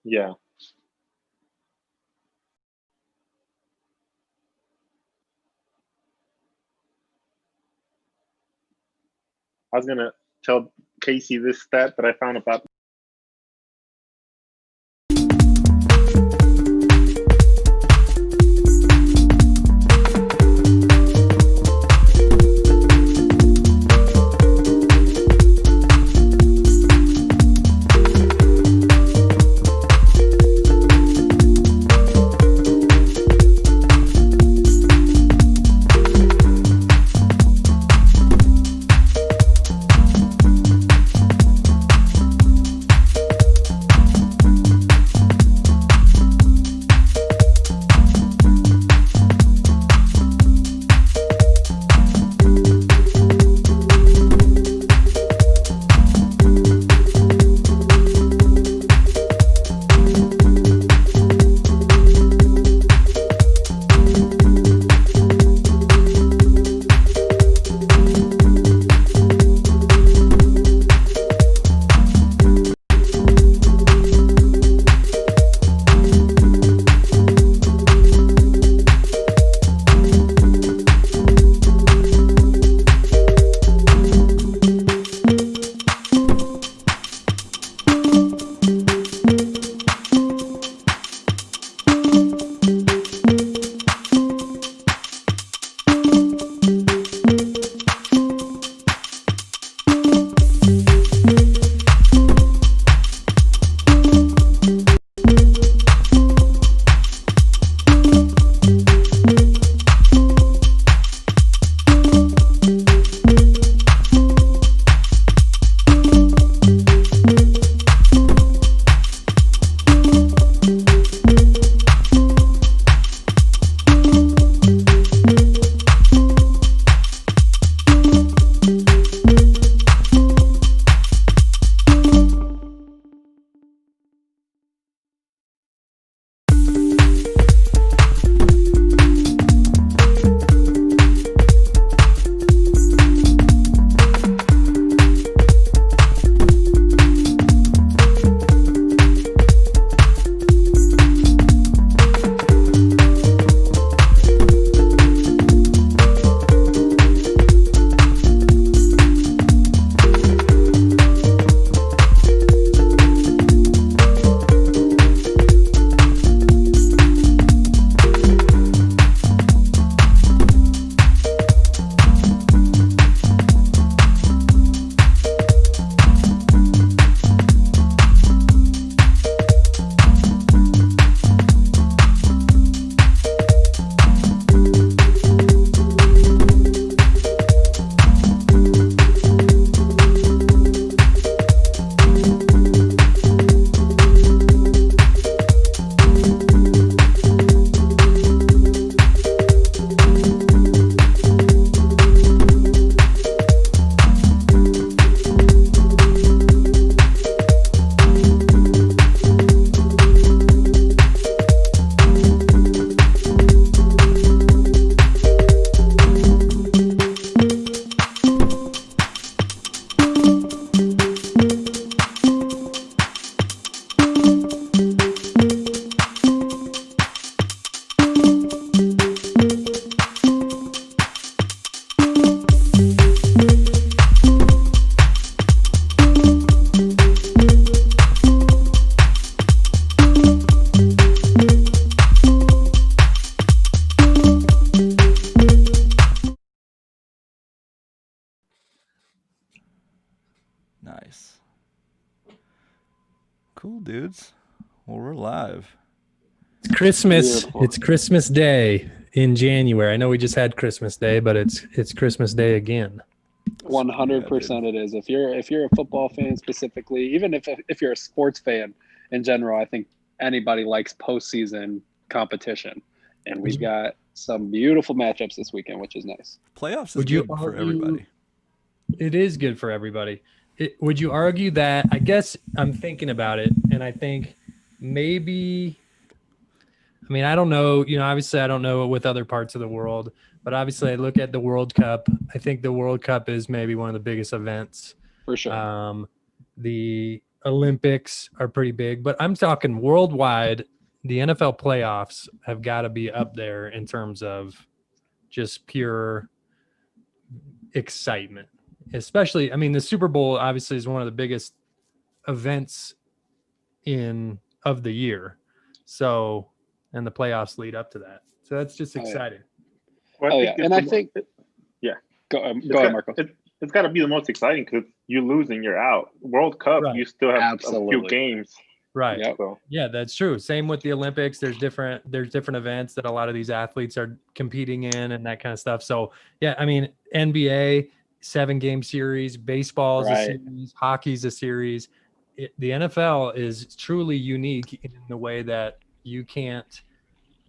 Yeah. I was going to tell Casey this stat that I found about Nice. Cool, dudes. Well, we're live. It's Christmas. Beautiful. It's Christmas Day in January. I know we just had Christmas Day, but it's Christmas Day again. 100% it is. If you're a football fan specifically, even if you're a sports fan in general, I think anybody likes postseason competition. And we've got some beautiful matchups this weekend, which is nice. Playoffs is Would you good for argue- everybody. It is good for everybody. Would you argue that? I guess I'm thinking about it, and I think maybe. I mean, I don't know. Obviously, I don't know with other parts of the world, but obviously, I look at the World Cup. I think the World Cup is maybe one of the biggest events. For sure. The Olympics are pretty big, but I'm talking worldwide. The NFL playoffs have got to be up there in terms of just pure excitement. Especially, I mean, the Super Bowl obviously is one of the biggest events of the year. So, and the playoffs lead up to that. So that's just exciting. Well, Oh yeah, and I think yeah. Go ahead, Marco. It's got to be the most exciting because you lose and you're out. World Cup, Right. you still have Absolutely. a few games. Right. Yep. So Yeah, that's true. Same with the Olympics. There's different events that a lot of these athletes are competing in and that kind of stuff. So yeah, I mean, NBA 7-game series, baseball is a series, hockey's a series. The NFL is truly unique in the way that you can't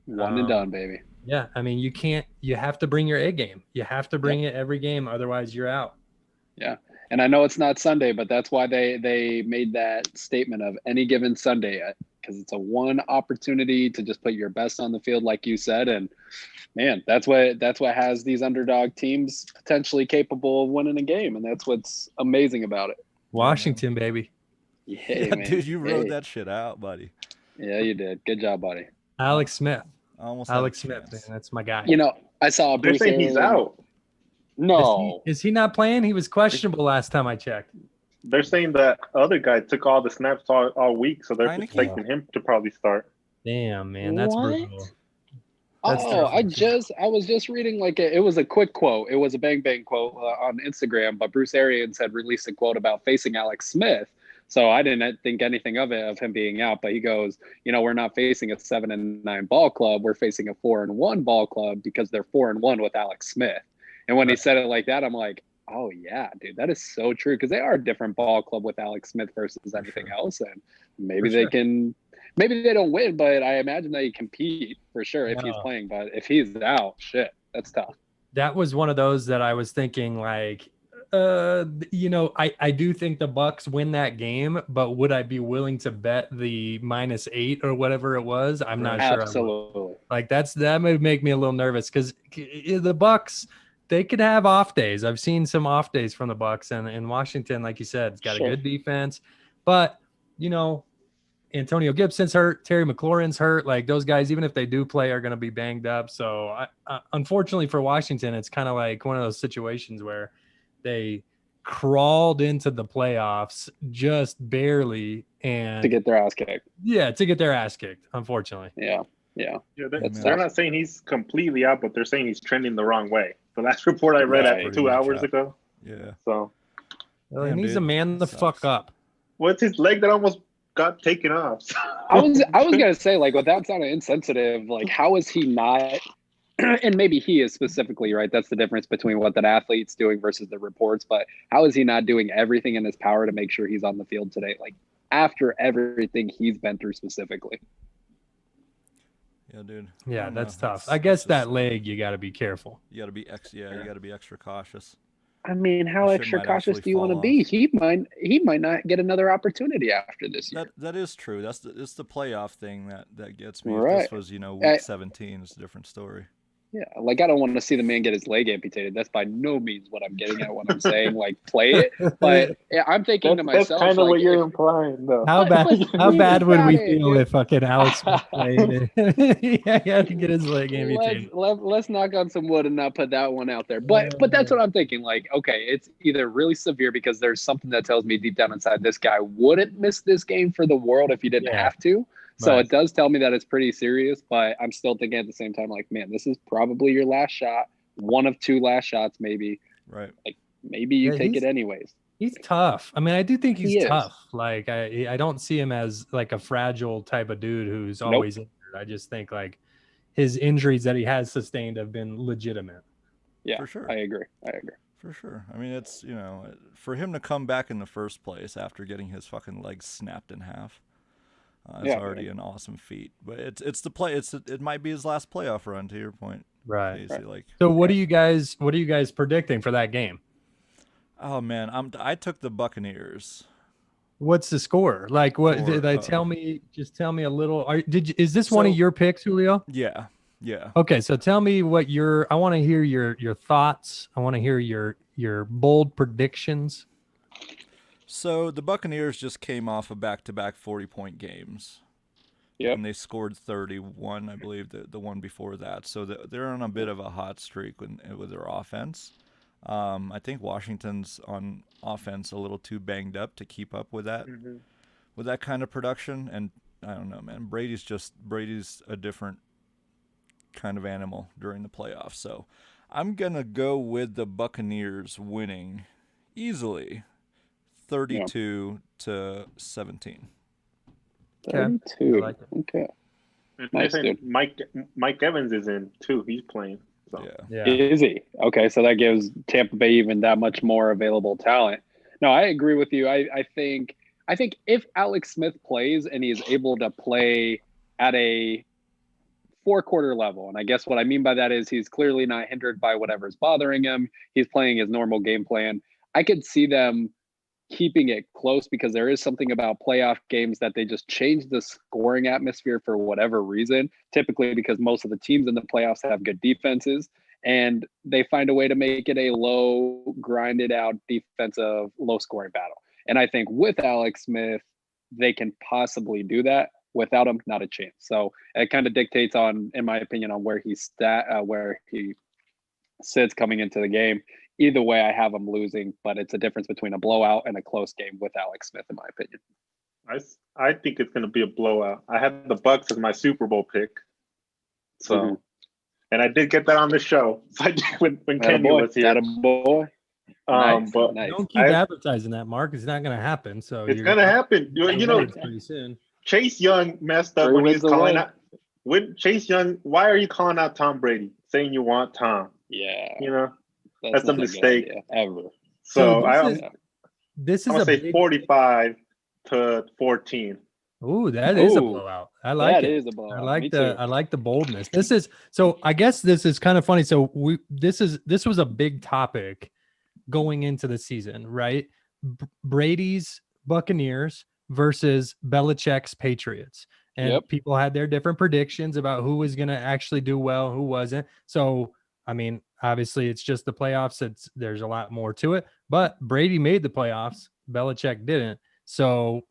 One and done, baby. Yeah, I mean, you have to bring your A game. You have to bring it every game, otherwise you're out. Yeah. And I know it's not Sunday, but that's why they made that statement of any given Sunday, because it's a one opportunity to just put your best on the field, like you said. And man, that's what has these underdog teams potentially capable of winning a game. And that's what's amazing about it. Washington, baby. Yeah, man. Dude, you rode that shit out, buddy. Yeah, you did. Good job, buddy. Alex Smith. Almost Alex Smith, man, that's my guy. You know, I saw they're Bruce saying he's Arians- out. No. Is he not playing? He was questionable last time I checked. They're saying that other guy took all the snaps all week, so they're Heineke? expecting him to probably start. Damn, man, that's What? brutal. That's I was just reading it was a quick quote. It was a bang bang quote on Instagram, but Bruce Arians had released a quote about facing Alex Smith. So I didn't think anything of him being out, but he goes, we're not facing a 7-9 ball club. We're facing a 4-1 ball club because they're 4-1 with Alex Smith. And when he said it like that, I'm like, oh yeah, dude, that is so true. Cause they are a different ball club with Alex Smith versus anything else. And maybe maybe they don't win, but I imagine they compete for sure if he's playing. But if he's out, shit, that's tough. That was one of those that I was thinking I do think the Bucks win that game, but would I be willing to bet the -8 or whatever it was? I'm not sure. Absolutely. That would make me a little nervous because the Bucks, they could have off days. I've seen some off days from the Bucks, and in Washington, like you said, it's got a good defense, but Antonio Gibson's hurt, Terry McLaurin's hurt. Like those guys, even if they do play, are going to be banged up. So unfortunately for Washington, it's kind of like one of those situations where they crawled into the playoffs just barely and to get their ass kicked. Yeah, to get their ass kicked, unfortunately. Yeah. They're not saying he's completely out, but they're saying he's trending the wrong way. The last report I read 2 hours ago. Yeah. So he needs to man the fuck up. What's his leg that almost got taken off? I was gonna say, without sounding insensitive, how is he not? And maybe he is specifically, right? That's the difference between what that athlete's doing versus the reports. But how is he not doing everything in his power to make sure he's on the field today? After everything he's been through specifically. Yeah, dude. Yeah, that's tough. I guess that leg, you got to be careful. You got to be you got to be extra cautious. I mean, how extra cautious do you want to be? He might not get another opportunity after this year. That is true. It's the playoff thing that gets me. Right. If this was week 17, it's a different story. Yeah, I don't want to see the man get his leg amputated. That's by no means what I'm getting at when I'm saying play it. But I'm thinking to myself, that's kind of what you're implying, though. How bad would we feel if fucking Alex Smith played? He had to get his leg amputated. Let's knock on some wood and not put that one out there. But that's what I'm thinking. Okay, it's either really severe because there's something that tells me deep down inside this guy wouldn't miss this game for the world if he didn't have to. So it does tell me that it's pretty serious, but I'm still thinking at the same time, man, this is probably your last shot. One of 2 last shots, maybe. Right. Maybe you take it anyways. He's tough. I mean, I do think he's tough. I don't see him as a fragile type of dude who's always injured. I just think his injuries that he has sustained have been legitimate. Yeah, for sure. I agree. For sure. I mean, it's, for him to come back in the first place after getting his fucking legs snapped in half. It's already an awesome feat, but it might be his last playoff run. To your point, right? Casey, so what are you guys predicting for that game? Oh man, I took the Buccaneers. What's the score? What did they tell me? Just tell me a little. Is this one of your picks, Julio? Yeah. Okay, so tell me I want to hear your thoughts. I want to hear your bold predictions. So the Buccaneers just came off of back-to-back 40-point games. Yep. And they scored 31, I believe, the one before that. So they're on a bit of a hot streak with their offense. I think Washington's on offense a little too banged up to keep up with that kind of production. And I don't know, man. Brady's a different kind of animal during the playoffs. So I'm gonna go with the Buccaneers winning easily, 32-17. 32. like Okay. Nice, dude. Mike Evans is in too. He's playing. So. Yeah. Is he? Okay, so that gives Tampa Bay even that much more available talent. No, I agree with you. I think if Alex Smith plays and he's able to play at a 4-quarter level, and I guess what I mean by that is he's clearly not hindered by whatever's bothering him. He's playing his normal game plan. I could see them keeping it close because there is something about playoff games that they just change the scoring atmosphere for whatever reason, typically because most of the teams in the playoffs have good defenses and they find a way to make it a low grinded out defensive low scoring battle. And I think with Alex Smith, they can possibly do that. Without him, not a chance. So it kind of dictates on, in my opinion, on where he sits coming into the game. Either way, I have them losing, but it's a difference between a blowout and a close game with Alex Smith, in my opinion. I think it's going to be a blowout. I had the Bucks as my Super Bowl pick, so and I did get that on the show. So I did when Kenny was here. That a boy. Nice. But Nice. Don't keep advertising that, Mark. It's not going to happen. So it's going to happen. You know, pretty soon. Chase Young messed up when he was calling out. When Chase Young, why are you calling out Tom Brady, saying you want Tom? Yeah, you know. That's a mistake ever. So this is I'm gonna say 45-14. Ooh, that is a blowout. I like it. That is a blowout. I like the boldness. This is so. I guess this is kind of funny. So this was a big topic going into the season, right? Brady's Buccaneers versus Belichick's Patriots, and people had their different predictions about who was going to actually do well, who wasn't. So I mean, obviously, it's just the playoffs. There's a lot more to it. But Brady made the playoffs. Belichick didn't. So,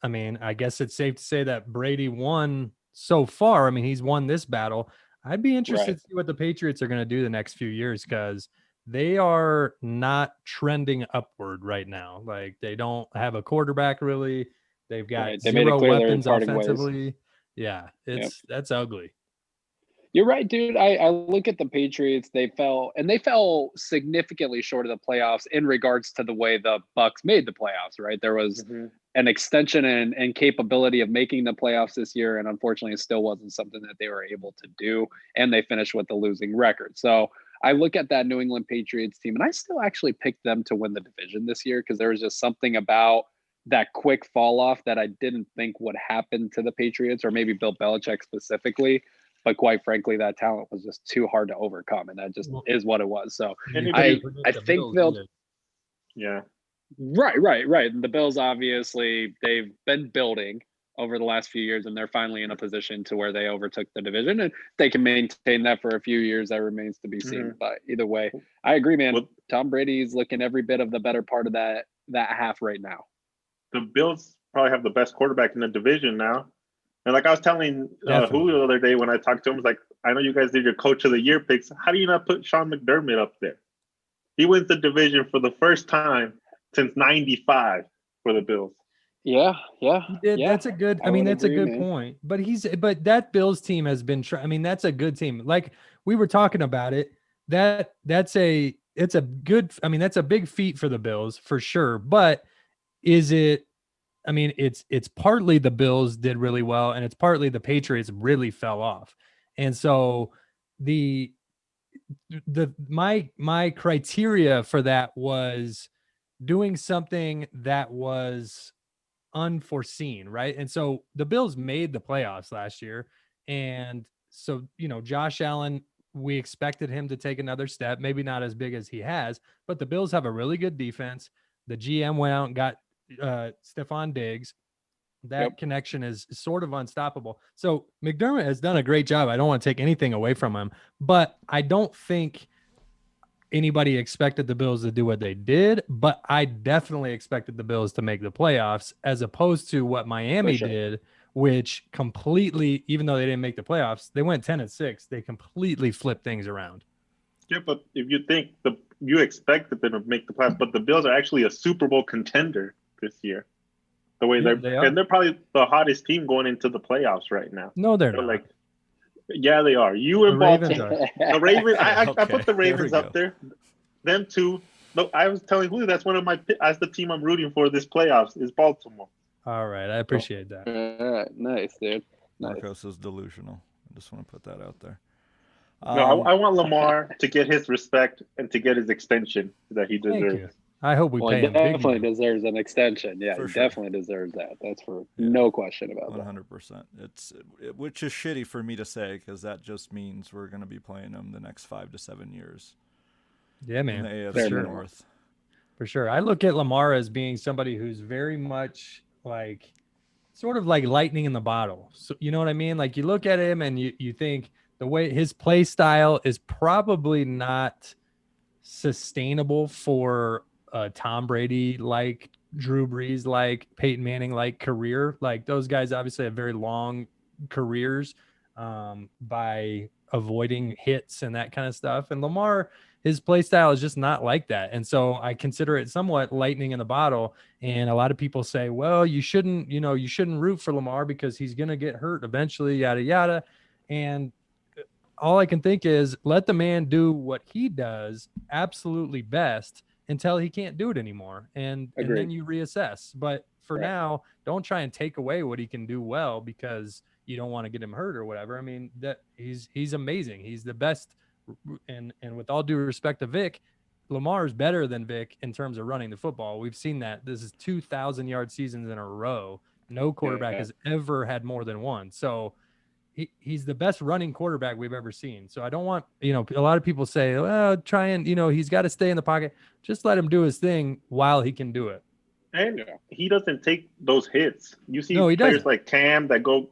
I mean, I guess it's safe to say that Brady won so far. I mean, he's won this battle. I'd be interested to see what the Patriots are going to do the next few years because they are not trending upward right now. Like, they don't have a quarterback, really. They've got zero weapons offensively. Yeah, that's ugly. You're right, dude. I look at the Patriots. They fell significantly short of the playoffs in regards to the way the Bucs made the playoffs, right? There was an extension and capability of making the playoffs this year, and unfortunately it still wasn't something that they were able to do, and they finished with a losing record. So I look at that New England Patriots team, and I still actually picked them to win the division this year because there was just something about that quick fall off that I didn't think would happen to the Patriots or maybe Bill Belichick specifically. But quite frankly, that talent was just too hard to overcome, and that just is what it was. So I think they'll. Yeah. Right. And the Bills, obviously, they've been building over the last few years, and they're finally in a position to where they overtook the division, and they can maintain that for a few years. That remains to be seen. But either way, I agree, man. Well, Tom Brady's looking every bit of the better part of that half right now. The Bills probably have the best quarterback in the division now. And like I was telling Julio the other day when I talked to him, I was like, I know you guys did your coach of the year picks. How do you not put Sean McDermott up there? He wins the division for the first time since '95 for the Bills. Yeah. That's a good. I mean, that's a good point. But that Bills team has been. I mean, that's a good team. Like we were talking about it. That's a good. I mean, that's a big feat for the Bills for sure. But is it? I mean, it's partly the Bills did really well, and it's partly the Patriots really fell off. And so my criteria for that was doing something that was unforeseen, right? And so the Bills made the playoffs last year, and so Josh Allen, we expected him to take another step, maybe not as big as he has, but the Bills have a really good defense. The GM went out and got Stephon Diggs. That connection is sort of unstoppable. So McDermott has done a great job. I don't want to take anything away from him, but I don't think anybody expected the Bills to do what they did, but I definitely expected the Bills to make the playoffs as opposed to what Miami did, which completely, even though they didn't make the playoffs, they went 10-6. They completely flipped things around. Yeah, but if you think you expected them to make the playoffs, but the Bills are actually a Super Bowl contender this year. The way they're probably the hottest team going into the playoffs right now. No, they're not. Like, yeah, they are. You and Baltimore. The Ravens. I put the Ravens up there. Them two. No, I was telling Julio that's one of that's the team I'm rooting for this playoffs is Baltimore. All right, I appreciate that. All right, nice, dude. Nice. Marcos is delusional. I just want to put that out there. No, I want Lamar to get his respect and to get his extension that he deserves. Thank you. I hope we pay him. He definitely deserves an extension. Yeah, For he sure. definitely deserves that. That's for no question about 100%. Which is shitty for me to say because that just means we're going to be playing them the next 5 to 7 years. Yeah, man. In the AFC for sure. North. For sure. I look at Lamar as being somebody who's very much like sort of like lightning in the bottle. So you know what I mean? Like you look at him and you think the way his play style is probably not sustainable for Tom Brady like Drew Brees like Peyton Manning like career. Like those guys obviously have very long careers by avoiding hits and that kind of stuff. And Lamar, his play style is just not like that. And so I consider it somewhat lightning in the bottle. And a lot of people say, well, you shouldn't root for Lamar because he's going to get hurt eventually, yada, yada. And all I can think is let the man do what he does absolutely best until he can't do it anymore. And then you reassess. But for now, don't try and take away what he can do well because you don't want to get him hurt or whatever. I mean, that he's amazing. He's the best. And with all due respect to Vic, Lamar is better than Vic in terms of running the football. We've seen that. This is 2,000-yard seasons in a row. No quarterback has ever had more than one. So he's the best running quarterback we've ever seen. So I don't want, a lot of people say, well, try and, he's got to stay in the pocket. Just let him do his thing while he can do it. And he doesn't take those hits. You see players doesn't. Like Cam that go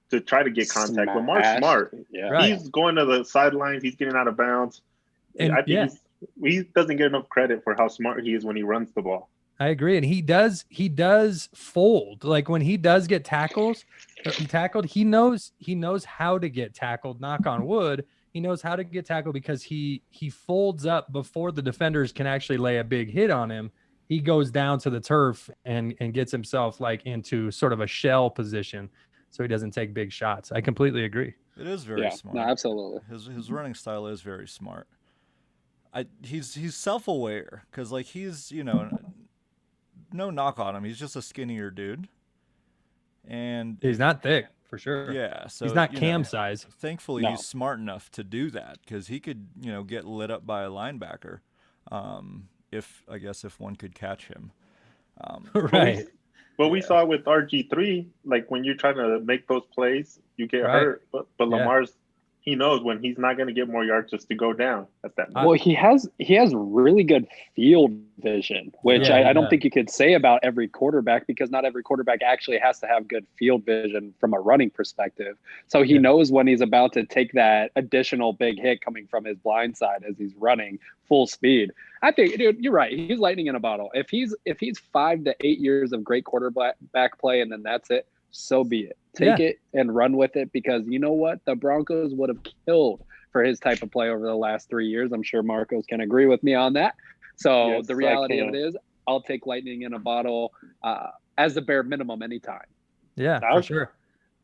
to try to get contact. Lamar's smart. Yeah. Right. He's going to the sidelines. He's getting out of bounds. And I think he doesn't get enough credit for how smart he is when he runs the ball. I agree. And he does fold. Like when he does get tackled, he knows how to get tackled, knock on wood. He knows how to get tackled because he folds up before the defenders can actually lay a big hit on him. He goes down to the turf and gets himself like into sort of a shell position so he doesn't take big shots. I completely agree. It is very smart. No, absolutely. His running style is very smart. He's self-aware because like he's, no knock on him. He's just a skinnier dude. And he's not thick for sure. Yeah. So he's not Cam size. Thankfully, he's smart enough to do that because he could, get lit up by a linebacker. If one could catch him. Right. Well, we saw with RG3, like when you're trying to make those plays, you get hurt. But Lamar's, he knows when he's not going to get more yards just to go down at that moment. Well, he has really good field vision, which I don't think you could say about every quarterback because not every quarterback actually has to have good field vision from a running perspective. So he knows when he's about to take that additional big hit coming from his blind side as he's running full speed. I think, dude, you're right. He's lightning in a bottle. If he's 5 to 8 years of great quarterback play and then that's it, so be it. Take it and run with it because you know what? The Broncos would have killed for his type of play over the last 3 years. I'm sure Marcos can agree with me on that. So the reality of it is I'll take lightning in a bottle as the bare minimum anytime. Yeah, for sure.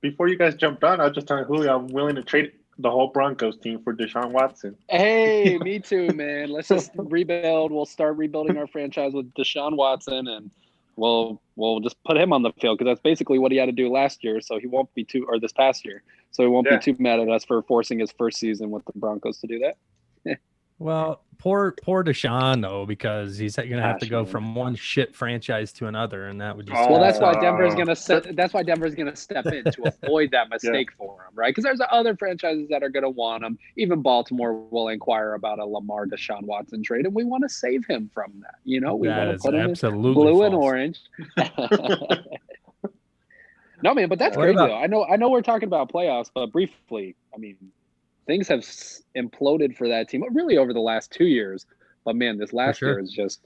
Before you guys jumped on, I was just telling Julio I'm willing to trade the whole Broncos team for Deshaun Watson. Hey, me too, man. Let's just rebuild. We'll start rebuilding our franchise with Deshaun Watson and we'll just put him on the field because that's basically what he had to do last year. So he won't be this past year. So he won't be too mad at us for forcing his first season with the Broncos to do that. Well, poor Deshaun though, because he's going to have to go from one shit franchise to another, and that would just. Well, that's why Denver's going to That's why Denver's going to step in to avoid that mistake for him, right? Because there's other franchises that are going to want him. Even Baltimore will inquire about a Lamar Deshaun Watson trade, and we want to save him from that. We want to put him in blue and orange. No, man, but that's crazy though. I know we're talking about playoffs, but briefly, I mean, things have imploded for that team really over the last 2 years. But man, this last sure. year has just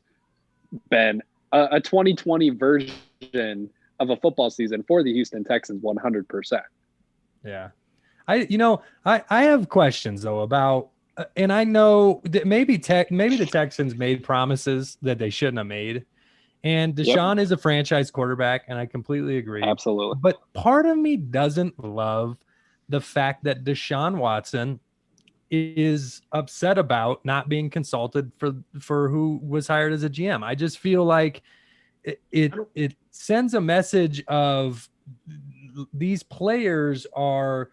been a 2020 version of a football season for the Houston Texans 100%. Yeah. I have questions though about, and I know that maybe the Texans made promises that they shouldn't have made. And Deshaun is a franchise quarterback, and I completely agree. Absolutely. But part of me doesn't love the fact that Deshaun Watson is upset about not being consulted for who was hired as a GM. I just feel like it sends a message of these players are,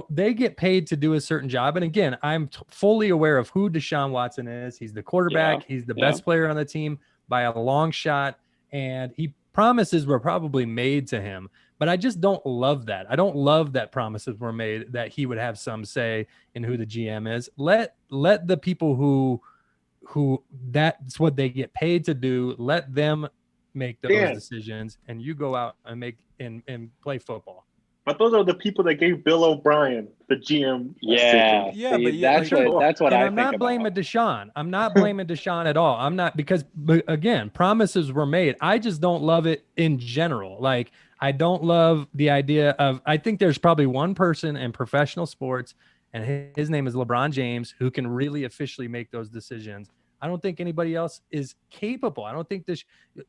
they get paid to do a certain job. And again, I'm fully aware of who Deshaun Watson is. He's the quarterback. He's the best player on the team by a long shot. And promises were probably made to him, but I just don't love that. I don't love that promises were made that he would have some say in who the GM is. Let the people who that's what they get paid to do, let them make those decisions, and you go out and make and play football. But those are the people that gave Bill O'Brien the GM. Yeah, but that's what I I'm not blaming Deshaun. I'm not blaming Deshaun at all. I'm not, because again, promises were made. I just don't love it in general. Like, I don't love the idea of, I think there's probably one person in professional sports, and his name is LeBron James, who can really officially make those decisions. I don't think anybody else is capable. I don't think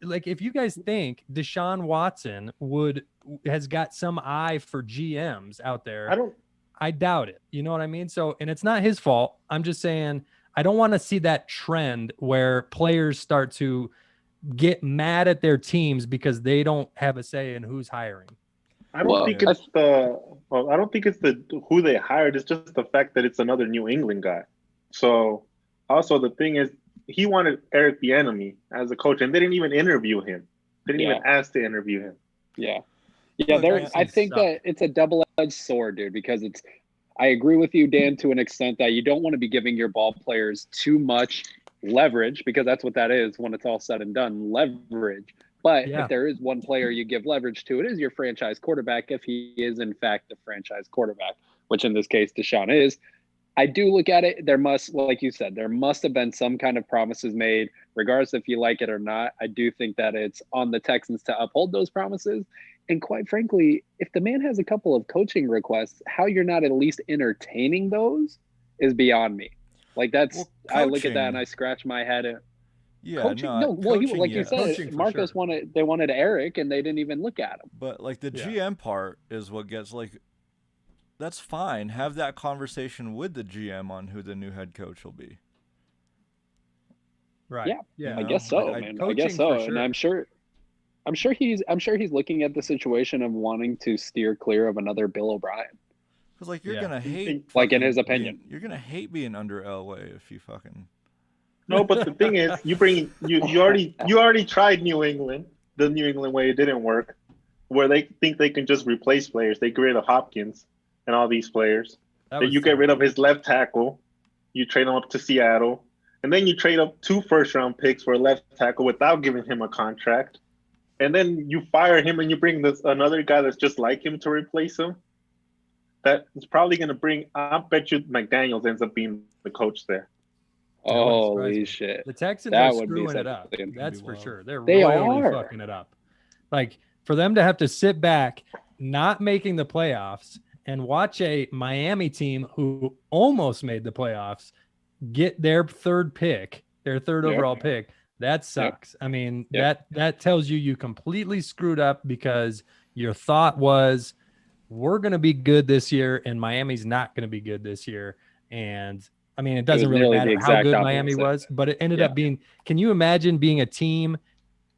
like, if you guys think Deshaun Watson has got some eye for GMs out there, I doubt it. You know what I mean? So, and it's not his fault. I'm just saying, I don't want to see that trend where players start to get mad at their teams because they don't have a say in who's hiring. I don't think it's who they hired. It's just the fact that it's another New England guy. So also the thing is, he wanted Eric Bieniemy as a coach, and they didn't even interview him. They didn't even ask to interview him. Yeah. I think that it's a double-edged sword, dude, because I agree with you, Dan, to an extent that you don't want to be giving your ball players too much leverage, because that's what that is when it's all said and done, leverage. But if there is one player you give leverage to, it is your franchise quarterback, if he is in fact the franchise quarterback, which in this case Deshaun is. I do look at it, there must, like you said, there must have been some kind of promises made, regardless if you like it or not. I do think that it's on the Texans to uphold those promises. And quite frankly, if the man has a couple of coaching requests, how you're not at least entertaining those is beyond me. Like, I look at that and I scratch my head. Coaching, like you said, Marcos wanted Eric, and they didn't even look at him. But like the GM part is what gets, like, that's fine. Have that conversation with the GM on who the new head coach will be. Right. Yeah. I guess so, man. I guess so. Sure. And I'm sure he's looking at the situation of wanting to steer clear of another Bill O'Brien. Because, like, you're gonna hate, like, in his opinion, you're gonna hate being under Elway if you fucking. No, but the thing is, you already tried New England. The New England way, it didn't work. Where they think they can just replace players. They get rid of Hopkins and all these players. Then you get rid of his left tackle. You trade him up to Seattle. And then you trade up 2 first-round picks for a left tackle without giving him a contract. And then you fire him and you bring another guy that's just like him to replace him. That is probably going to bring – I bet you McDaniels ends up being the coach there. Holy shit. The Texans are screwing it up. That's for sure. They're really fucking it up. Like, for them to have to sit back, not making the playoffs, and watch a Miami team who almost made the playoffs get their third overall pick, that sucks. I mean, that tells you completely screwed up, because your thought was, we're going to be good this year, and Miami's not going to be good this year. And I mean, it doesn't really matter how good Miami was, but it ended up being, can you imagine being a team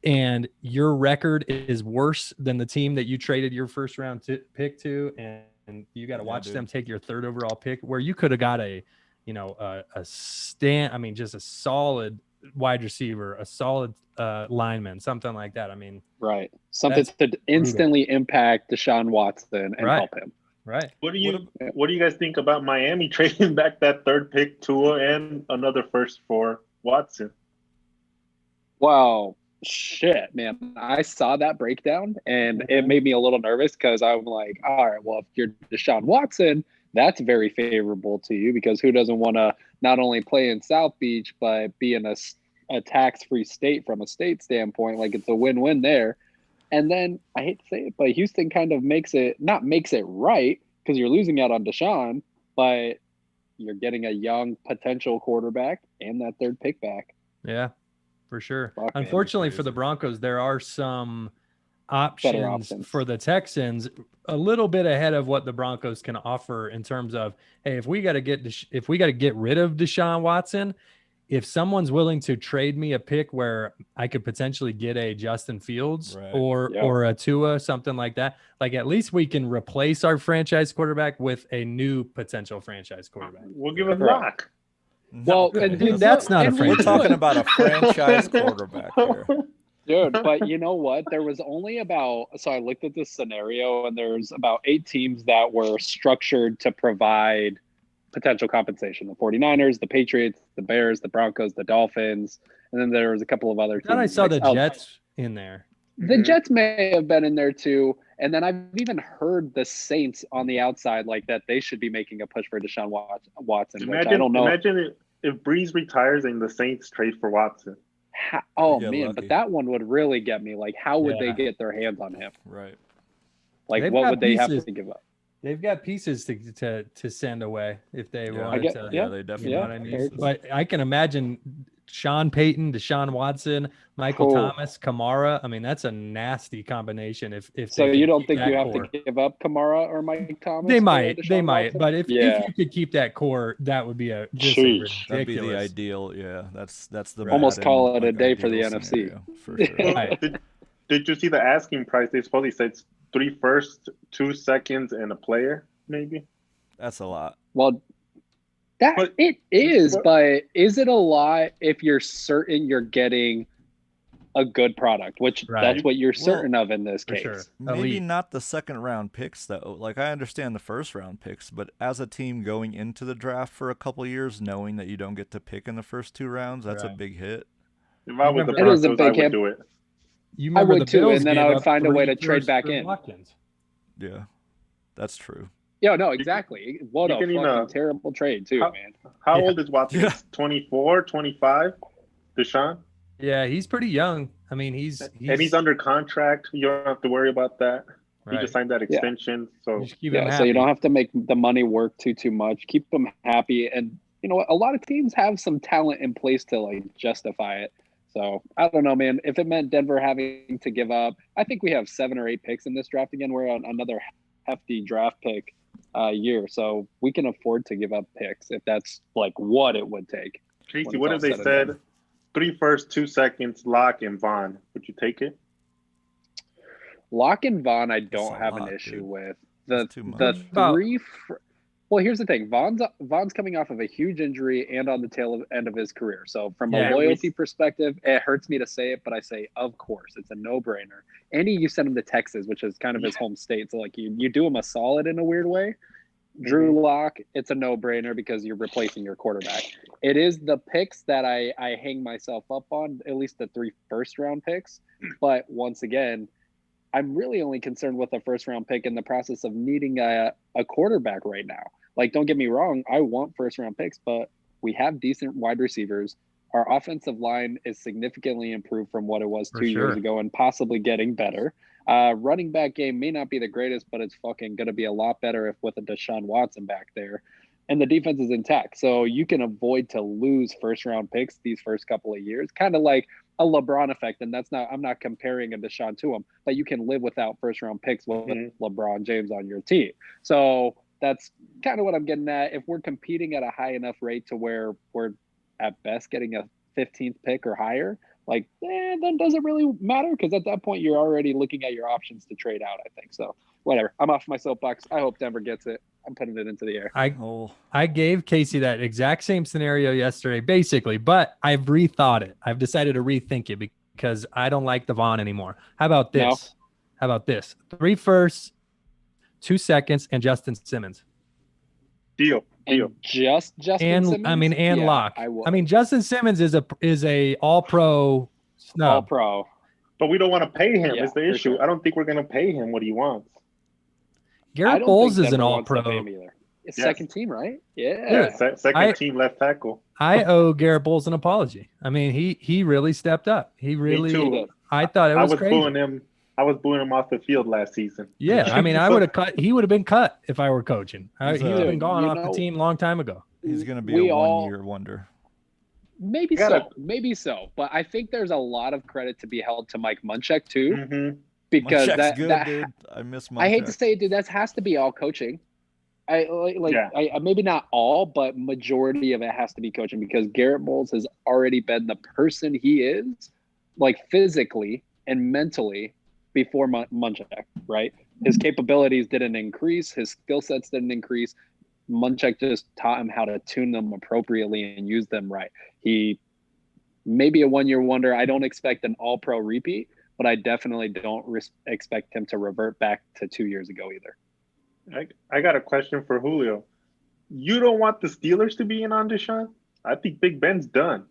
and your record is worse than the team that you traded your first round pick to, and you got to watch them take your third overall pick, where you could have got just a solid wide receiver, a solid lineman, something like that. I mean, right. Something to instantly impact Deshaun Watson and help him. Right. What do you guys think about Miami trading back that third pick, Tua, and another first for Watson? Wow. Shit, man. I saw that breakdown and it made me a little nervous, because I'm like, all right, well, if you're Deshaun Watson, that's very favorable to you because who doesn't want to not only play in South Beach, but be in a tax-free state from a state standpoint? Like it's a win-win there. And then I hate to say it, but Houston kind of makes it right because you're losing out on Deshaun, but you're getting a young potential quarterback and that third pick back. Yeah, for sure. Fuck, Unfortunately for the Broncos, there are some options for the Texans a little bit ahead of what the Broncos can offer in terms of, hey, if we got to get rid of Deshaun Watson, if someone's willing to trade me a pick where I could potentially get a Justin Fields or a Tua, something like that, like at least we can replace our franchise quarterback with a new potential franchise quarterback. We'll give it Rock. Well, dude, that's not a franchise. We're talking about a franchise quarterback here. Dude, but you know what? There was only so I looked at this scenario and there's about 8 teams that were structured to provide potential compensation. The 49ers, the Patriots, the Bears, the Broncos, the Dolphins, and then there was a couple of other teams. Then I saw the Jets in there. The Jets may have been in there too. And then I've even heard the Saints on the outside like that they should be making a push for Deshaun Watson, which I don't know. Imagine if Breeze retires and the Saints trade for Watson. Man, but that one would really get me. Like, how would they get their hands on him? Right. Like, what would they have to give up? They've got pieces to send away if they wanted to. Yeah, they definitely. You know what I mean? But I can imagine Sean Payton, Deshaun Watson, Michael Thomas, Kamara. I mean, that's a nasty combination. If so, you don't think you have to give up Kamara or Mike Thomas? They might. But if you could keep that core, that would be just ridiculous. That'd be the ideal. Yeah, that's the almost call it a day for the NFC. For sure. Right. Did you see the asking price? They supposedly said 3 firsts, 2 seconds, and a player. Maybe that's a lot. Well, it is, but is it a lot if you're certain you're getting a good product, which that's what you're certain of in this case? Sure. Maybe not the second round picks though. Like I understand the first round picks, but as a team going into the draft for a couple of years, knowing that you don't get to pick in the first 2 rounds, that's a big hit. If I was the Broncos, I would do it. I would too, and then I would find a way to trade back in. Yeah, that's true. Yeah, no, exactly. What a fucking terrible trade, too, man. How old is Watson? 24, 25? Deshaun? Yeah, he's pretty young. I mean, he's under contract. You don't have to worry about that. He just signed that extension. So you don't have to make the money work too much. Keep them happy. And you know what? A lot of teams have some talent in place to like justify it. So I don't know, man. If it meant Denver having to give up, I think we have 7 or 8 picks in this draft again. We're on another hefty draft pick year, so we can afford to give up picks if that's like what it would take. Casey, what if they said 3 firsts, 2 seconds, Locke and Vaughn? Would you take it? Locke and Vaughn, I don't have an issue with. The 3. Well, here's the thing. Vaughn's coming off of a huge injury and on the tail end of his career. So from a loyalty perspective, it hurts me to say it, but I say, of course, it's a no-brainer. Andy, you sent him to Texas, which is kind of his home state. So like you do him a solid in a weird way. Drew Lock, it's a no-brainer because you're replacing your quarterback. It is the picks that I hang myself up on, at least the 3 first-round picks. But once again, I'm really only concerned with a first-round pick in the process of needing a quarterback right now. Like, don't get me wrong, I want first-round picks, but we have decent wide receivers. Our offensive line is significantly improved from what it was 2 years ago and possibly getting better. Running back game may not be the greatest, but it's fucking going to be a lot better if with a Deshaun Watson back there. And the defense is intact. So you can avoid to lose first-round picks these first couple of years. Kind of like a LeBron effect, and I'm not comparing a Deshaun to him, but you can live without first-round picks with LeBron James on your team. So that's kind of what I'm getting at. If we're competing at a high enough rate to where we're at best getting a 15th pick or higher, like, then does it really matter? Because at that point, you're already looking at your options to trade out, I think. So whatever. I'm off my soapbox. I hope Denver gets it. I'm putting it into the air. I gave Casey that exact same scenario yesterday, basically, but I've rethought it. I've decided to rethink it because I don't like the Vaughn anymore. How about this? No. How about this? 3 firsts, 2 seconds, and Justin Simmons. Deal. Just Justin Simmons? And Locke. I mean, Justin Simmons is a all-pro snub. All-pro. But we don't want to pay him. Is the issue. Sure. I don't think we're going to pay him what he wants. Garrett Bowles is an all-pro. Second team, right? Yeah. Yeah, second team left tackle. I owe Garrett Bowles an apology. I mean, he really stepped up. He really. Me too. I thought it was crazy. Booing him. I was booing him off the field last season. Yeah, I mean, I would have cut. He would have been cut if I were coaching. He would have been gone off the team a long time ago. He's going to be a 1-year wonder. Maybe so. But I think there's a lot of credit to be held to Mike Munchak too, because Munchak's good, dude. I miss Munchak. I hate to say it, dude. That has to be all coaching. I maybe not all, but majority of it has to be coaching, because Garrett Bowles has already been the person he is, like physically and mentally, before Munchak, right? His capabilities didn't increase. His skill sets didn't increase. Munchak just taught him how to tune them appropriately and use them right. He may be a 1-year wonder. I don't expect an all-pro repeat, but I definitely don't expect him to revert back to 2 years ago either. I got a question for Julio. You don't want the Steelers to be in on Deshaun? I think Big Ben's done.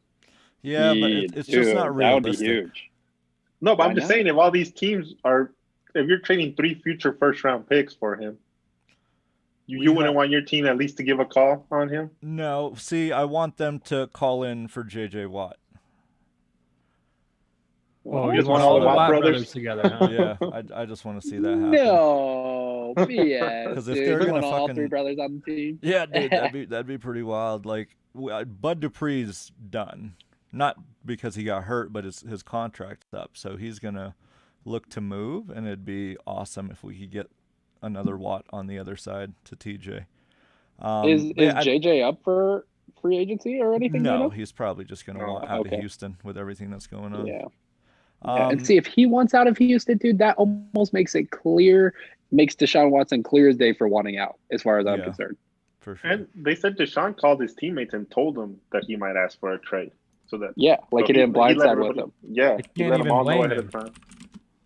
Yeah, but it's just not realistic. That would be huge. No, but I'm just saying, if all these teams if you're trading 3 future first-round picks for him, you wouldn't want your team at least to give a call on him? No. See, I want them to call in for J.J. Watt. Well, you just want all the Watt brothers together, huh? Yeah, I just want to see that happen. No, BS. Because if they're gonna all 3 brothers on the team, yeah, dude, that'd be pretty wild. Like, Bud Dupree's done, not because he got hurt, but his contract's up, so he's gonna look to move, and it'd be awesome if we could get another Watt on the other side to TJ. Is JJ up for free agency or anything? No, he's probably just gonna want out of Houston with everything that's going on. Yeah. And see, if he wants out of Houston, dude, that almost makes it clear, makes Deshaun Watson clear as day for wanting out, as far as I'm concerned. For sure. And they said Deshaun called his teammates and told them that he might ask for a trade. So that he didn't blindside with them. Yeah, he let them all know ahead of time.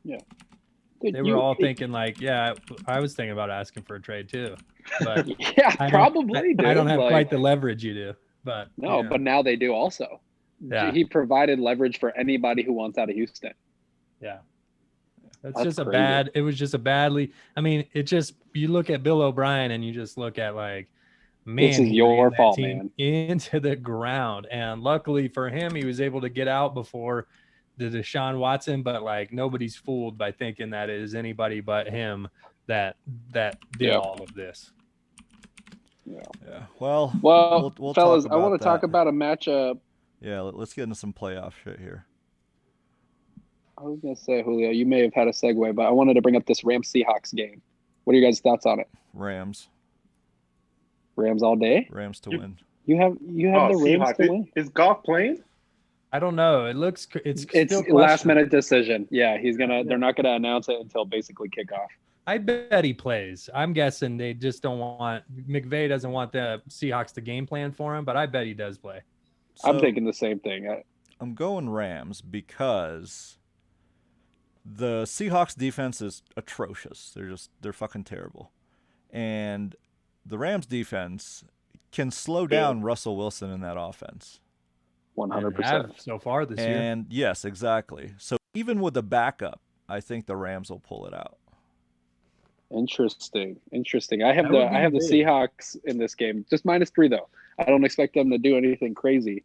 Yeah. Dude, they were all thinking like, I was thinking about asking for a trade too. But probably. I don't have quite the leverage you do. But but now they do also. Yeah. He provided leverage for anybody who wants out of Houston. Yeah. That's just crazy. It was just a badly, I mean, you look at Bill O'Brien and you just look at like, man, this is your fault, man. Into the ground. And luckily for him, he was able to get out before the Deshaun Watson, but like nobody's fooled by thinking that it is anybody but him that did all of this. Yeah. Well, we'll fellas, talk about I want to talk about a matchup. Yeah, let's get into some playoff shit here. I was going to say, Julio, you may have had a segue, but I wanted to bring up this Rams-Seahawks game. What are your guys' thoughts on it? Rams all day? Rams to win. You have the Rams Seahawks. To win? Is Goff playing? I don't know. It's still last-minute decision. Yeah, they're not gonna announce it until basically kickoff. I bet he plays. I'm guessing they just don't want McVay doesn't want the Seahawks to game plan for him, but I bet he does play. So, I'm thinking the same thing. I'm going Rams because the Seahawks defense is atrocious. They're fucking terrible. And the Rams defense can slow down Russell Wilson in that offense. 100%. So far this year. And yes, exactly. So even with the backup, I think the Rams will pull it out. Interesting. I have the Seahawks in this game. Just -3 though. I don't expect them to do anything crazy.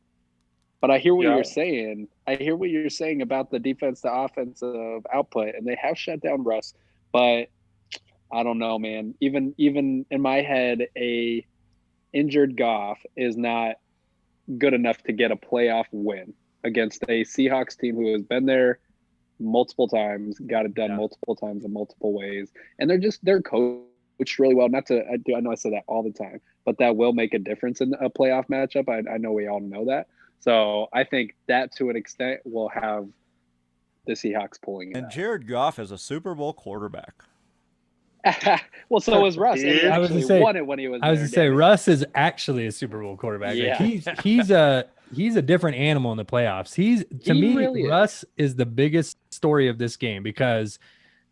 But I hear what you're saying. I hear what you're saying about the defense to offensive output, and they have shut down Russ. But I don't know, man. Even in my head, a injured Goff is not good enough to get a playoff win against a Seahawks team who has been there multiple times, got it done multiple times in multiple ways, and they're coached really well. I know I say that all the time, but that will make a difference in a playoff matchup. I know we all know that. So I think that to an extent will have the Seahawks pulling it. And Jared Goff is a Super Bowl quarterback. Well, so was Russ. And he actually won it when he was there. I was going to say Russ is actually a Super Bowl quarterback. Yeah. Like he's a different animal in the playoffs. Russ is the biggest story of this game because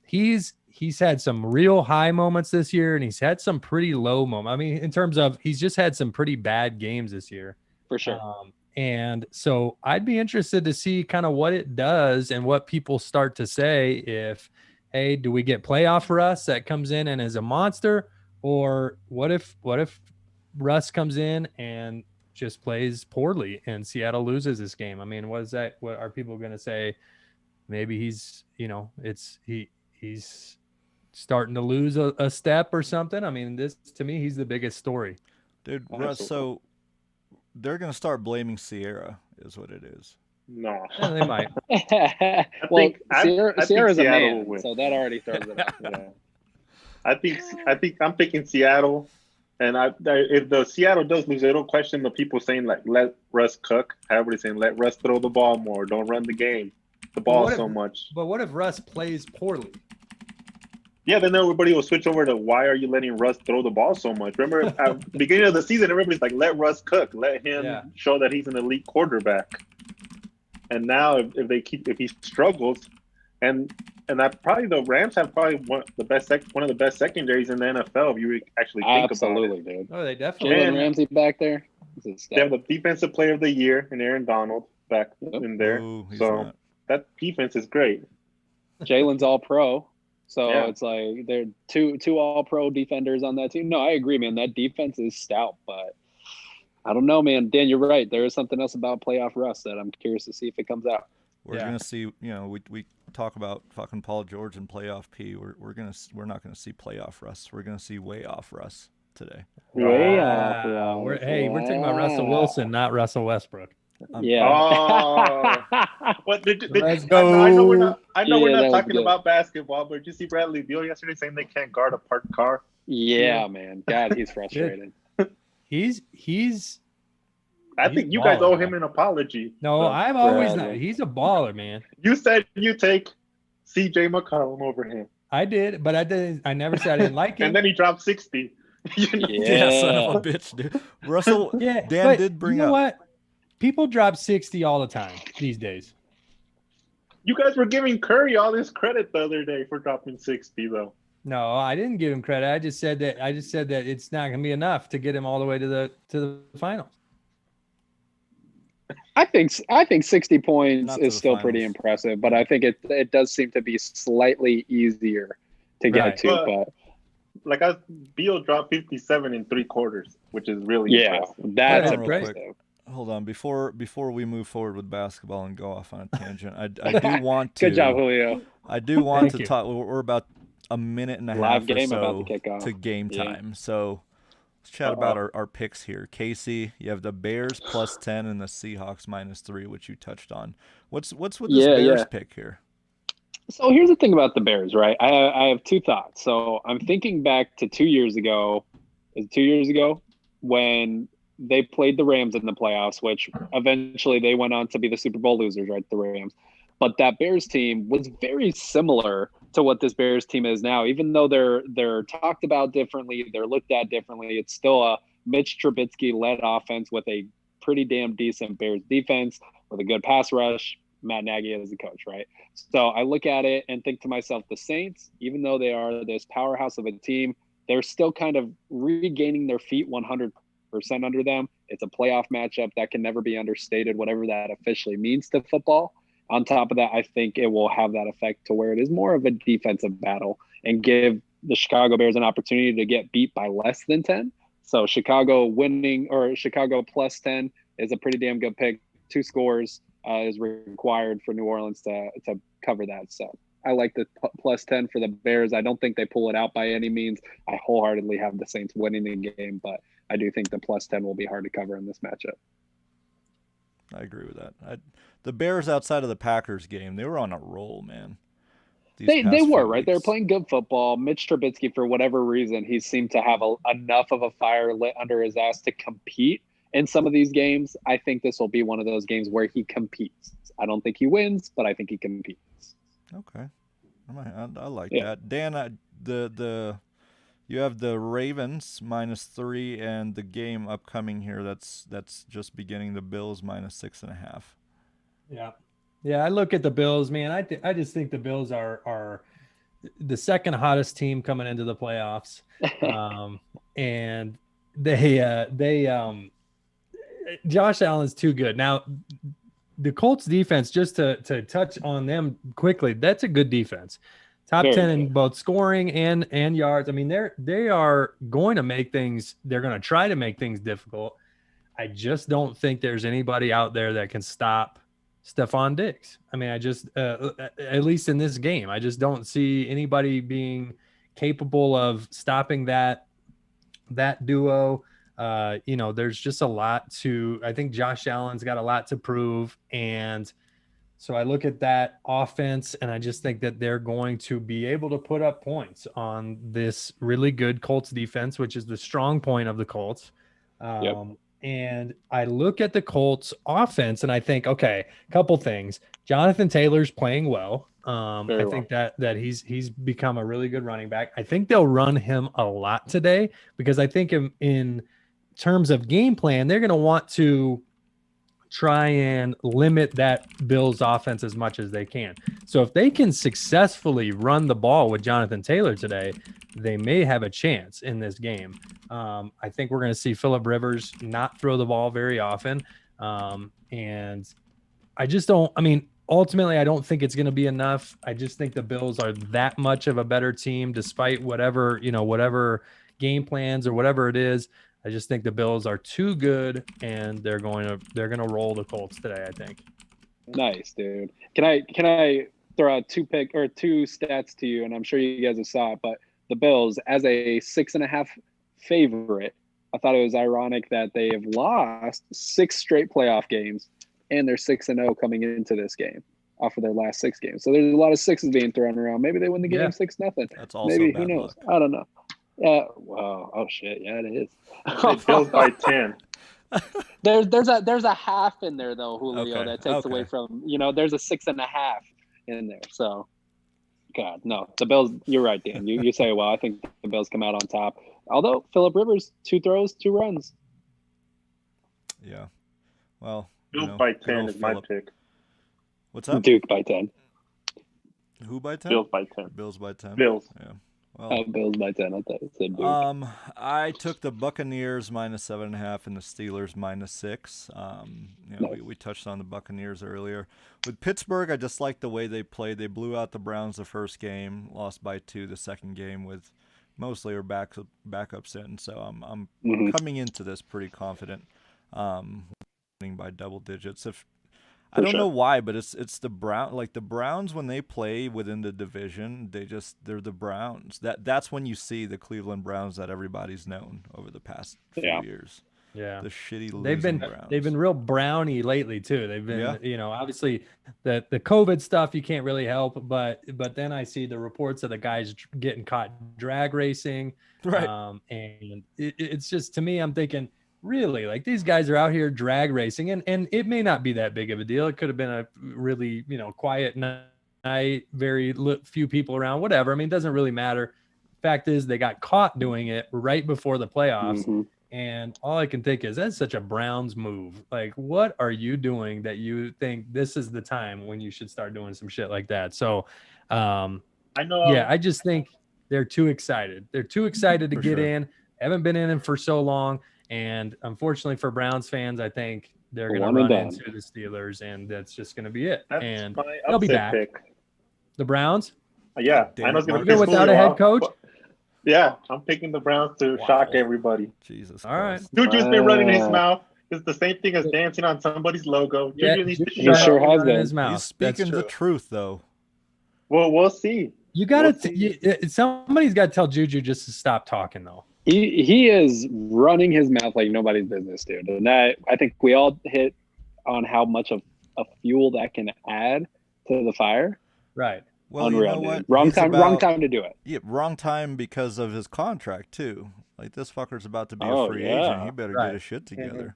he's had some real high moments this year and he's had some pretty low moments. I mean, in terms of he's just had some pretty bad games this year. For sure. And so I'd be interested to see kind of what it does and what people start to say if, hey, do we get playoff Russ that comes in and is a monster? Or what if Russ comes in and just plays poorly and Seattle loses this game? I mean, what is that? What are people going to say? Maybe he's, he's starting to lose a step or something. I mean, this, to me, he's the biggest story. Dude, Russ, so they're going to start blaming Sierra is what it is. No. Yeah, they might. Sierra's a man, so that already throws it off. Yeah. I think I'm picking Seattle. And if the Seattle does lose, it'll question the people saying, like, let Russ cook. Everybody's saying, let Russ throw the ball more. Don't run the game, the ball so much. But what if Russ plays poorly? Yeah, then everybody will switch over to, why are you letting Russ throw the ball so much? Remember, at the beginning of the season, everybody's like, let Russ cook. Let him show that he's an elite quarterback. And now if he struggles, and that probably the Rams have probably one of the best secondaries in the NFL if you actually think about it. Absolutely, dude. Oh, they definitely. Jalen Ramsey back there. They have the defensive player of the year and Aaron Donald back in there. Ooh, so that defense is great. Jalen's all pro. So it's like they're two all pro defenders on that team. No, I agree, man. That defense is stout, but I don't know, man. Dan, you're right. There is something else about playoff Russ that I'm curious to see if it comes out. We're gonna see. We talk about fucking Paul George and playoff P. We're not gonna see playoff Russ. We're gonna see way off Russ today. Way off. We're talking about Russell Wilson, not Russell Westbrook. Let's go. I know we're not talking about basketball, but did you see Bradley Beal yesterday saying they can't guard a parked car? Yeah, man. God, he's frustrated. He's I think you guys owe him an apology. No, I've always not. He's a baller, man. You said you take CJ McCollum over him. I did, but I didn't. I never said I didn't like him. And then he dropped 60. Yeah, son of a bitch, dude. Russell, Dan did bring up. You know what? People drop 60 all the time these days. You guys were giving Curry all this credit the other day for dropping 60, though. No, I didn't give him credit. I just said that it's not going to be enough to get him all the way to the finals. I think 60 points is still pretty impressive, but I think it does seem to be slightly easier to get to. But like Beal dropped 57 in 3 quarters, which is really impressive. That's impressive. Hold on, before we move forward with basketball and go off on a tangent, I do want to. Good job, Julio. I do want to talk. We're about a minute and a half or so about to kick off. to game time. So let's chat about our picks here. Casey, you have the Bears +10 and the Seahawks -3, which you touched on. What's with this Bears pick here? So here's the thing about the Bears, right? I have 2 thoughts. So I'm thinking back to 2 years ago. Is it 2 years ago when they played the Rams in the playoffs, which eventually they went on to be the Super Bowl losers, right? The Rams. But that Bears team was very similar to what this Bears team is now. Even though they're talked about differently, they're looked at differently, it's still a Mitch Trubisky-led offense with a pretty damn decent Bears defense with a good pass rush. Matt Nagy as the coach, right? So I look at it and think to myself, the Saints, even though they are this powerhouse of a team, they're still kind of regaining their feet 100% under them. It's a playoff matchup that can never be understated, whatever that officially means to football. On top of that, I think it will have that effect to where it is more of a defensive battle and give the Chicago Bears an opportunity to get beat by less than 10. So Chicago winning or Chicago +10 is a pretty damn good pick. 2 scores is required for New Orleans to cover that. So I like the +10 for the Bears. I don't think they pull it out by any means. I wholeheartedly have the Saints winning the game, but I do think the +10 will be hard to cover in this matchup. I agree with that. The Bears outside of the Packers game, they were on a roll, man. They were, right? They were playing good football. Mitch Trubisky, for whatever reason, he seemed to have enough of a fire lit under his ass to compete in some of these games. I think this will be one of those games where he competes. I don't think he wins, but I think he competes. Okay. I like that. Dan, you have the Ravens -3 and the game upcoming here that's just beginning, the Bills -6.5. Yeah, I look at the Bills, man. I just think the Bills are the second hottest team coming into the playoffs. And they Josh Allen's too good. Now, the Colts defense, just to touch on them quickly, that's a good defense. Top Very 10 in good. both scoring and yards. I mean, they are going to make things. They're going to try to make things difficult. I just don't think there's anybody out there that can stop Stephon Diggs. I mean, I just at least in this game, I just don't see anybody being capable of stopping that duo. There's just a lot to. I think Josh Allen's got a lot to prove, and so I look at that offense, and I just think that they're going to be able to put up points on this really good Colts defense, which is the strong point of the Colts. And I look at the Colts offense, and I think, okay, a couple things. Jonathan Taylor's playing well. I think that he's become a really good running back. I think they'll run him a lot today because I think in terms of game plan, they're going to want to try and limit that Bills offense as much as they can. So if they can successfully run the ball with Jonathan Taylor today, they may have a chance in this game. I think we're going to see Phillip Rivers not throw the ball very often. And I just don't, I mean, ultimately, I don't think it's going to be enough. I just think the Bills are that much of a better team, despite whatever game plans or whatever it is. I just think the Bills are too good, and they're going to roll the Colts today, I think. Nice, dude. Can I throw out two stats to you, and I'm sure you guys have saw it, but the Bills as a 6.5 favorite, I thought it was ironic that they have lost 6 straight playoff games, and they're 6-0 coming into this game off of their last 6 games. So there's a lot of sixes being thrown around. Maybe they win the game 6-0. That's also maybe, bad who knows? luck. I don't know. Wow. Oh shit. Yeah, it is. It Bills by 10. There's a half in there though, Julio, Okay, that takes okay. away from, there's a 6.5 in there. So God, no. The Bills, you're right, Dan. You say, well, I think the Bills come out on top. Although Phillip Rivers, 2 throws, 2 runs. Yeah. Well, Bills you know, by good 10 old is my Phillip. pick. What's up? Duke by 10. Who by 10? Bills by 10. Bills by 10. Bills. Yeah. Well, Bills by 10. I thought it said Duke. I took the Buccaneers -7.5 and the Steelers -6. Nice. We touched on the Buccaneers earlier. With Pittsburgh, I just like the way they played. They blew out the Browns the first game, lost by 2 the second game with mostly our backups in. So I'm coming into this pretty confident, winning by double digits. I don't know why, but it's the Browns when they play within the division, they're the Browns. That's when you see the Cleveland Browns that everybody's known over the past few years. Yeah. The shitty losing Browns. They've been real browny lately too. They've been, obviously the COVID stuff you can't really help, but then I see the reports of the guys getting caught drag racing. Right. And it's just, to me, I'm thinking, really, like, these guys are out here drag racing, and it may not be that big of a deal. It could have been a really, quiet night, very few people around, whatever. I mean, it doesn't really matter. Fact is, they got caught doing it right before the playoffs. And all I can think is, that's such a Browns move. Like, what are you doing that you think this is the time when you should start doing some shit like that? So, I know. Yeah, I just think they're too excited. They're too excited to get in. Haven't been in for so long. And unfortunately for Browns fans, I think they're going to run into the Steelers, and that's just going to be it. That's my they'll be back. Pick. The Browns? Yeah, I know it's going to be without a head coach. Yeah, I'm picking the Browns to shock everybody. Jesus. All right. Juju's been running his mouth. It's the same thing as dancing on somebody's logo. Yeah, Juju needs to he sure has been. His mouth. He's speaking the truth, though. Well, we'll see. You got to. Somebody's got to tell Juju just to stop talking, though. He is running his mouth like nobody's business, dude. And that, I think we all hit on how much of a fuel that can add to the fire. Right. Well, Unreal, you know what? Wrong time to do it. Yeah, wrong time because of his contract too. Like, this fucker's about to be a free agent. He better get his shit together.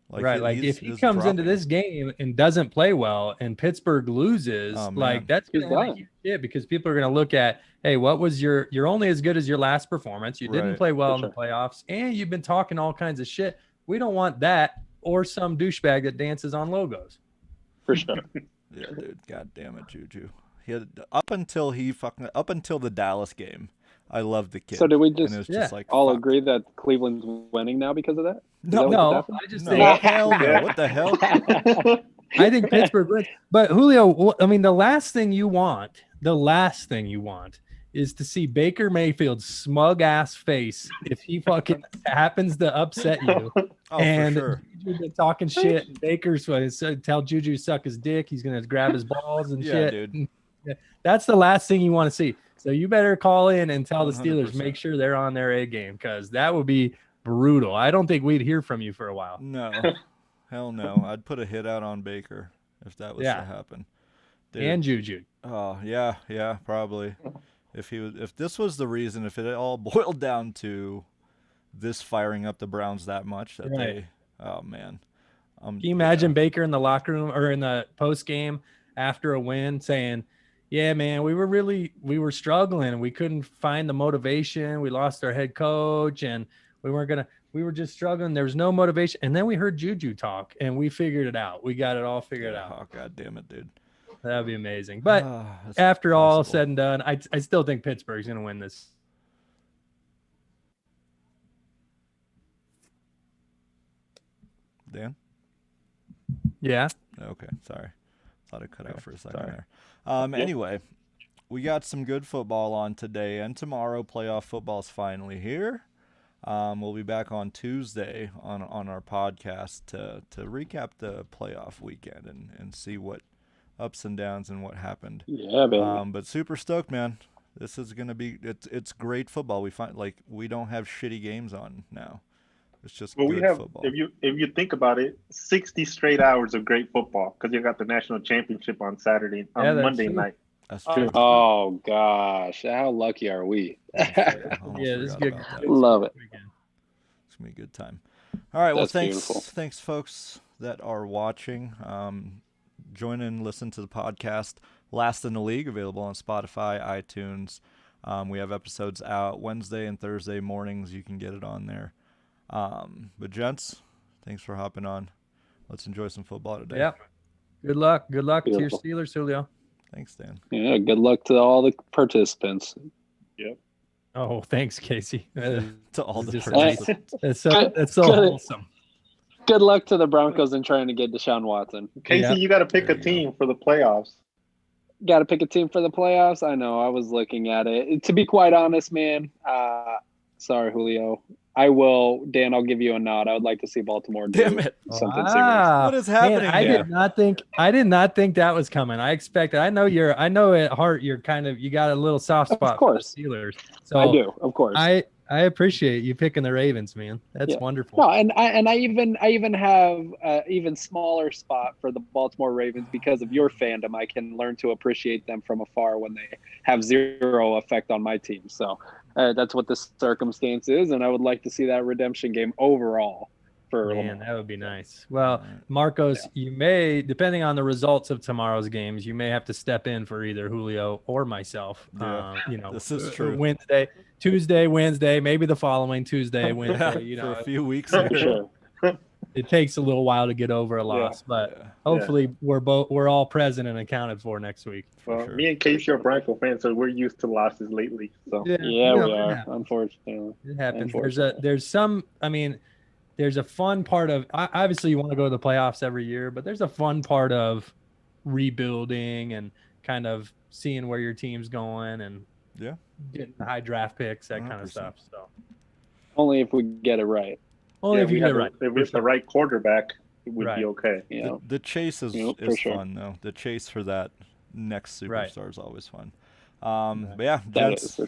Like if he comes into this game and doesn't play well and Pittsburgh loses, that's going to have a huge hit, because people are going to look at, hey, what was you're only as good as your last performance. You didn't play well in the playoffs, and you've been talking all kinds of shit. We don't want that, or some douchebag that dances on logos. For sure. Yeah, dude. God damn it, Juju. He had, up until the Dallas game, I loved the kid. So did we just, just like, all agree that Cleveland's winning now because of that? No, I just think hell no. What the hell? I think Pittsburgh wins. But Julio, I mean, the last thing you want is to see Baker Mayfield's smug ass face if he fucking happens to upset you. Oh, and for sure. Juju's been talking shit, and Baker's tell Juju to suck his dick. He's gonna grab his balls and Yeah, shit. dude. That's the last thing you want to see. So you better call in and tell the Steelers 100%. make sure they're on their A game, because that would be brutal. I don't think we'd hear from you for a while. No, hell no. I'd put a hit out on Baker if that was to happen. Dude. And Juju. Oh yeah, probably. If this was the reason, if it all boiled down to this firing up the Browns that much, that oh man. Can you imagine Baker in the locker room or in the post game after a win saying, "Yeah, man, we were struggling. We couldn't find the motivation. We lost our head coach, and we were just struggling. There was no motivation." And then we heard Juju talk, and we figured it out. We got it all figured out. Oh god damn it, dude. That'd be amazing. But after all said and done, I still think Pittsburgh's going to win this. Dan? Yeah. Okay, sorry. Thought it cut out for a second there. Anyway, we got some good football on today and tomorrow. Playoff football is finally here. We'll be back on Tuesday on our podcast to recap the playoff weekend and see what ups and downs and what happened. Yeah, baby. But super stoked, man. This is gonna be it's great football. We don't have shitty games on now. It's just good football. If you think about it, 60 straight hours of great football, because you got the national championship on Monday night. That's true. Oh gosh, how lucky are we? Yeah, this is good. Love it. It's gonna be a good time. All right, well, Beautiful. thanks, folks that are watching. Join in, listen to the podcast. Last in the League, available on Spotify, iTunes. We have episodes out Wednesday and Thursday mornings. You can get it on there. But gents, thanks for hopping on. Let's enjoy some football today. Yeah. Good luck. Good luck Beautiful. to your Steelers, Julio. Thanks, Dan. Yeah, good luck to all the participants. Yep. Oh, thanks, Casey. To all the Just participants. That's so Good. wholesome. Good luck to the Broncos in trying to get Deshaun Watson. Casey, you got to pick a team for the playoffs. Got to pick a team for the playoffs. I know. I was looking at it. To be quite honest, man. Sorry, Julio. I will, Dan. I'll give you a nod. I would like to see Baltimore do Damn it. something What is happening Man, I here? did not think that was coming. I expected. I know at heart you got a little soft spot Of course. for the Steelers. serious. So I do, of course. I appreciate you picking the Ravens, man. That's Yeah. wonderful. No, and I even have even smaller spot for the Baltimore Ravens because of your fandom. I can learn to appreciate them from afar when they have zero effect on my team. So that's what the circumstance is, and I would like to see that redemption game overall for Man, Lamar. that would be nice. Well, Marcos, you may, depending on the results of tomorrow's games, you may have to step in for either Julio or myself. Yeah, this is true. Wednesday, Tuesday, Wednesday, maybe the following Tuesday, Wednesday. For a few weeks. For sure. It takes a little while to get over a loss, but hopefully we're all present and accounted for next week. Well, sure. me and Casey are Bronco fans, so we're used to losses lately. So Yeah, we are. Unfortunately, It happens. There's a fun part of, obviously you want to go to the playoffs every year, but there's a fun part of rebuilding and kind of seeing where your team's going and getting high draft picks, that kind of 100%. stuff. So only if we get it right. only if you get it right. If we have the right quarterback, it would be okay. Yeah. The chase is for sure. fun, though. The chase for that next superstar is always fun. But yeah, That gents, is for